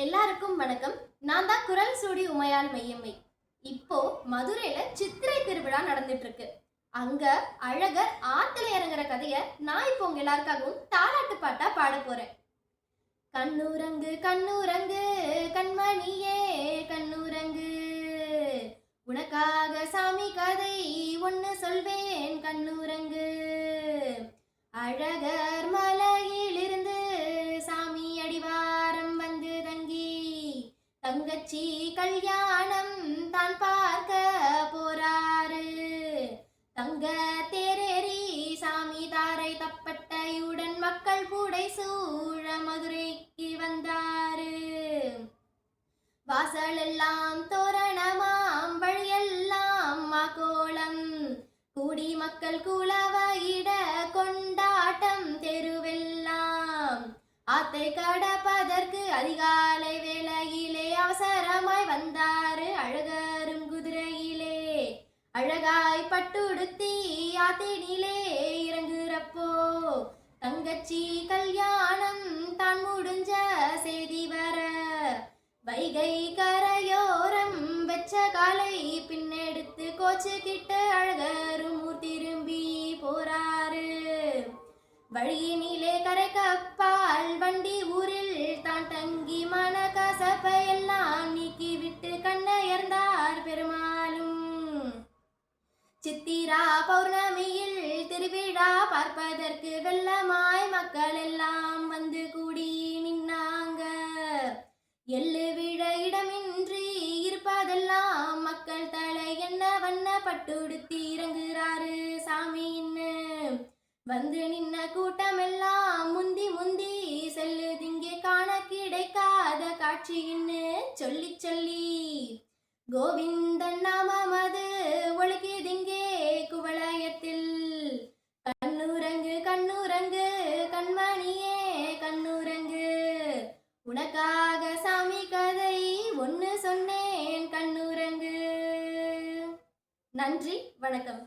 எல்லாருக்கும் வணக்கம். நான் தான் குரல் சூடி உமையால் மையம்மை. இப்போ மதுரையில சித்திரை திருவிழா நடந்துட்டு இருக்கு. அங்க அழகர் ஆத்துல இறங்குற கதைய நான் இப்போ உங்க எல்லாருக்காகவும் தாலாட்டு பாட்டா பாட போறேன். கண்ணுரங்கு கண்ணுரங்கு கண்மணியே கண்ணுரங்கு, உனக்காக சாமி கதை ஒன்னு சொல்வேன் கண்ணுரங்கு. அழகர் மலையிலிருந்து சாமி அடிவாரம் வந்து தங்கி தங்கச்சி கல்யாணம் தான் பார்க்க போறாரு. தங்க தேரேறி சாமி தாரை தப்பட்டையுடன் மக்கள் கூடை சூழ மதுரைக்கு வந்தாரு. வாசல் எல்லாம் தோரணமாம், வழியெல்லாம் மாக்கோளம், கூடி மக்கள் குலவையிட கொண்டாட்டம் தெருவெல்லாம். ஆத்தை கடப்பதற்கு அதிகாலை வேளையிலே அவசரமாய் வந்தாரு அழகரும் குதிரையிலே. அழகாய் பட்டுடுத்தி ஆத்தினிலே இறங்குறப்போ தங்கச்சி கல்யாணம் தான் முடிஞ்ச செய்தி வர, வைகை கரையோரம் வெச்ச காலை பின்னெடுத்து கோச்சுக்கிட்டு அழகரும் ஊர் திரும்பி போறாரு. வழியினிலே கரை கப்பால் வண்டி ஊரில் தான் தங்கி மன கசப்பை எல்லாம் நீக்கி விட்டு கண்ணயர்ந்தார் பெருமாளும். சித்திரா பௌர்ணமியில் திருவிழா பார்ப்பதற்கு வெள்ளமாய் மக்கள் எல்லாம் வந்து கூடி நின்னாங்க. எள்ளு விழ இடமின்றி இருப்பதெல்லாம் மக்கள் தலை என்ன வண்ண பட்டுடுத்தி இறங்குறாரு சாமின்னு. வந்து நின்ன கூட்டமெல்லாம் முந்தி முந்தி செல்லுதிங்கே காண கிடைக்காத காட்சின்னு சொல்லி சொல்லி கோவிந்தன் நாமமது ஒழுகிதிங்கே குவளையத்தில். கண்ணுரங்கு கண்ணுரங்கு கண்மணியே கண்ணுரங்கு, உனக்காக சாமி கதை ஒன்னு சொன்னேன் கண்ணுரங்கு. நன்றி, வணக்கம்.